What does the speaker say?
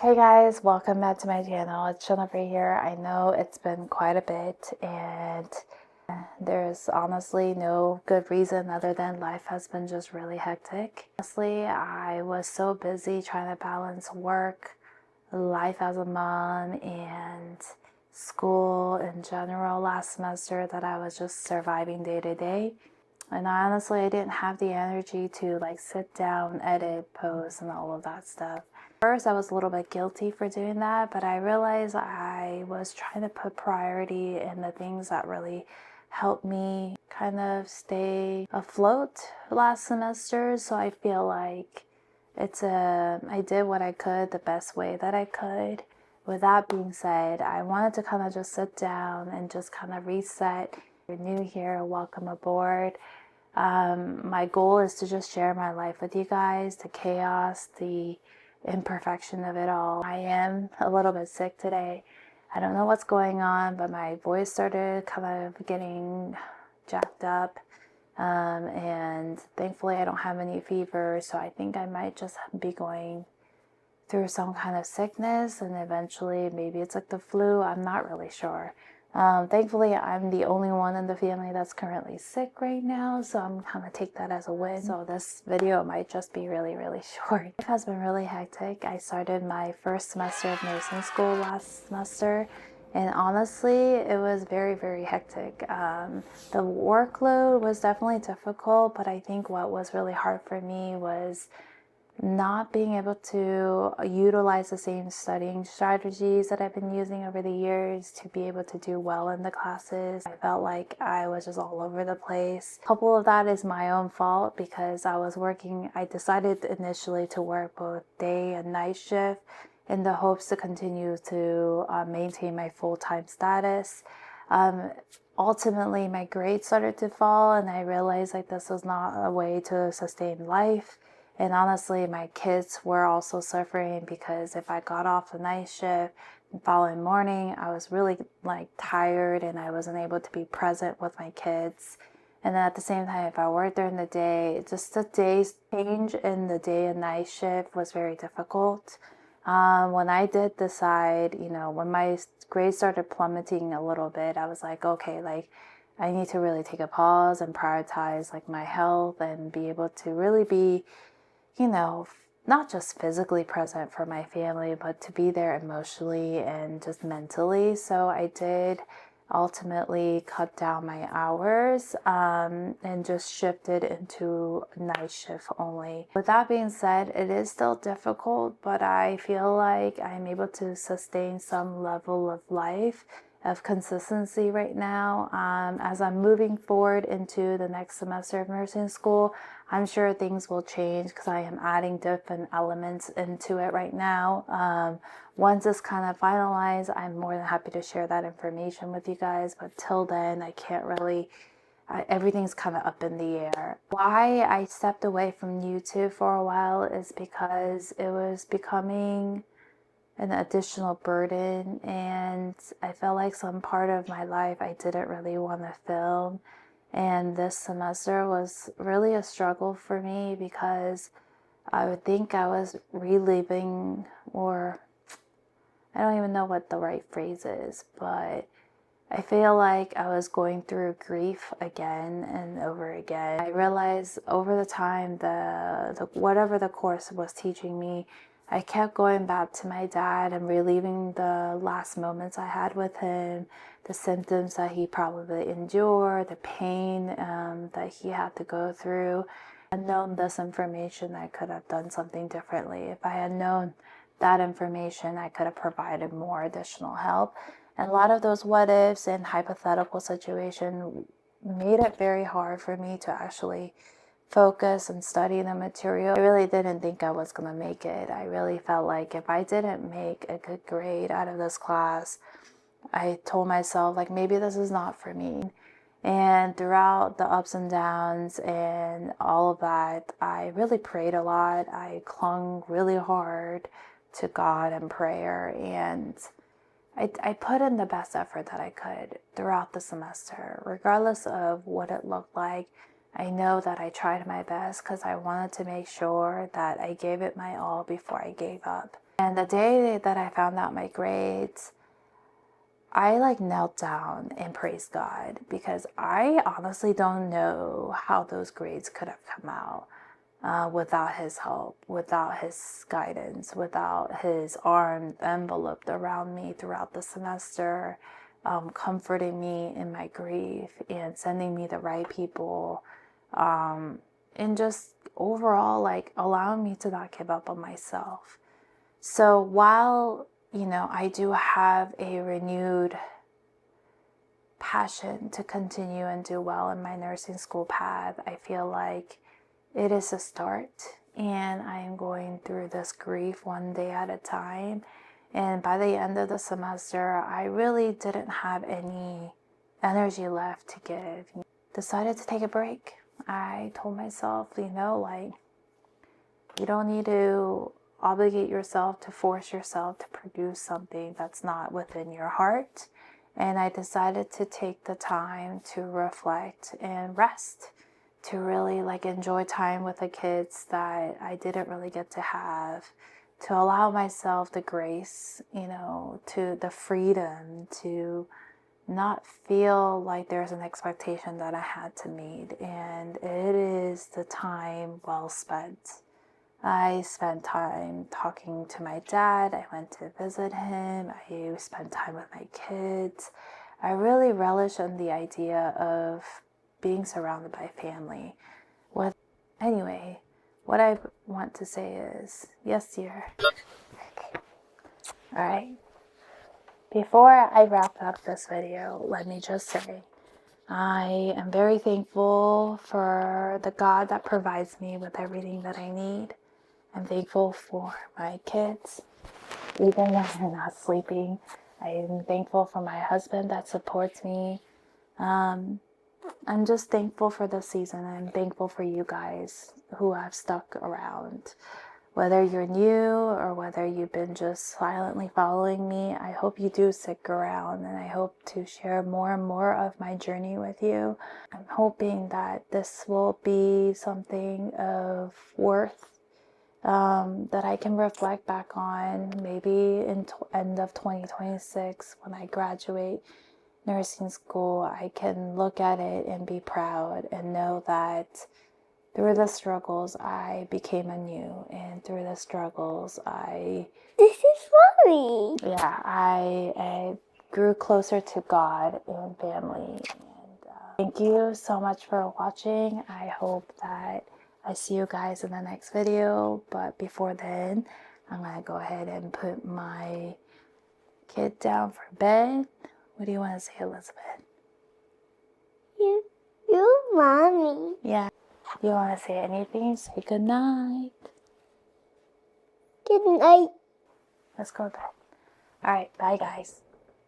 Hey guys, welcome back to my channel. It's Jennifer here. I know it's been quite a bit and there's honestly no good reason other than life has been just really hectic. Honestly, I was so busy trying to balance work, life as a mom, and school in general last semester that I was just surviving day to day. And honestly, I didn't have the energy to sit down, edit, post, and all of that stuff. First, I was a little bit guilty for doing that, but I realized I was trying to put priority in the things that really helped me kind of stay afloat last semester. So I feel like I did what I could the best way that I could. With that being said, I wanted to kind of just sit down and just kind of reset. If you're new here, welcome aboard. My goal is to just share my life with you guys, the chaos, the imperfection of it all. I am a little bit sick today. I don't know what's going on, but my voice started kind of getting jacked up. And thankfully I don't have any fever, so I think I might just be going through some kind of sickness, and eventually maybe it's like the flu. I'm not really sure. Thankfully, I'm the only one in the family that's currently sick right now, so I'm kind of take that as a win. So this video might just be really, really short. Life has been really hectic. I started my first semester of nursing school last semester, and honestly, it was very, very hectic. The workload was definitely difficult, but I think what was really hard for me was not being able to utilize the same studying strategies that I've been using over the years to be able to do well in the classes. I felt like I was just all over the place. A couple of that is my own fault because I decided initially to work both day and night shift in the hopes to continue to maintain my full-time status. Ultimately, my grades started to fall, and I realized this was not a way to sustain life. And honestly, my kids were also suffering because if I got off the night shift the following morning, I was really tired and I wasn't able to be present with my kids. And then at the same time, if I worked during the day, just the days change in the day and night shift was very difficult. When I did decide, when my grades started plummeting a little bit, I was like, okay, I need to really take a pause and prioritize my health and be able to really be not just physically present for my family, but to be there emotionally and just mentally. So I did ultimately cut down my hours and just shifted into night shift only. With that being said, it is still difficult, but I feel like I'm able to sustain some level of life of consistency right now. As I'm moving forward into the next semester of nursing school, I'm sure things will change because I am adding different elements into it right now. Once it's kind of finalized, I'm more than happy to share that information with you guys, but till then I can't really, everything's kind of up in the air. Why I stepped away from YouTube for a while is because it was becoming an additional burden, and I felt like some part of my life I didn't really want to film. And this semester was really a struggle for me because I would think I was reliving, or I don't even know what the right phrase is, but I feel like I was going through grief again and over again. I realized over the time whatever the course was teaching me, I kept going back to my dad and reliving the last moments I had with him, the symptoms that he probably endured, the pain that he had to go through. If I had known this information, I could have done something differently. If I had known that information, I could have provided more additional help. And a lot of those what ifs and hypothetical situations made it very hard for me to actually focus and study the material. I really didn't think I was going to make it. I really felt like if I didn't make a good grade out of this class, I told myself maybe this is not for me. And throughout the ups and downs and all of that, I really prayed a lot. I clung really hard to God and prayer, and I put in the best effort that I could throughout the semester, regardless of what it looked like. I know that I tried my best because I wanted to make sure that I gave it my all before I gave up. And the day that I found out my grades, I knelt down and praised God, because I honestly don't know how those grades could have come out without his help, without his guidance, without his arm enveloped around me throughout the semester, comforting me in my grief and sending me the right people, and just overall allowing me to not give up on myself. So while, I do have a renewed passion to continue and do well in my nursing school path, I feel like it is a start, and I am going through this grief one day at a time. And by the end of the semester, I really didn't have any energy left to give. Decided to take a break. I told myself, you don't need to obligate yourself to force yourself to produce something that's not within your heart. And I decided to take the time to reflect and rest, to really enjoy time with the kids that I didn't really get to have, to allow myself the grace, to the freedom to not feel like there's an expectation that I had to meet. And it is the time well spent. I spent time talking to my dad. I went to visit him. I spent time with my kids. I really relish in the idea of being surrounded by family. Anyway, what I want to say is, yes, dear. All right. Before I wrap up this video, let me just say, I am very thankful for the God that provides me with everything that I need. I'm thankful for my kids, even when they're not sleeping. I am thankful for my husband that supports me. I'm just thankful for this season. I'm thankful for you guys who have stuck around. Whether you're new or whether you've been just silently following me, I hope you do stick around, and I hope to share more and more of my journey with you. I'm hoping that this will be something of worth that I can reflect back on maybe in end of 2026 when I graduate nursing school. I can look at it and be proud and know that through the struggles I became anew, and through the struggles This is funny. Yeah, I grew closer to God and family. And thank you so much for watching. I hope that I see you guys in the next video. But before then, I'm going to go ahead and put my kid down for bed. What do you want to say, Elizabeth? You mommy. Yeah. You want to say anything? Say good night. Good night. Let's go to bed. All right. Bye, guys.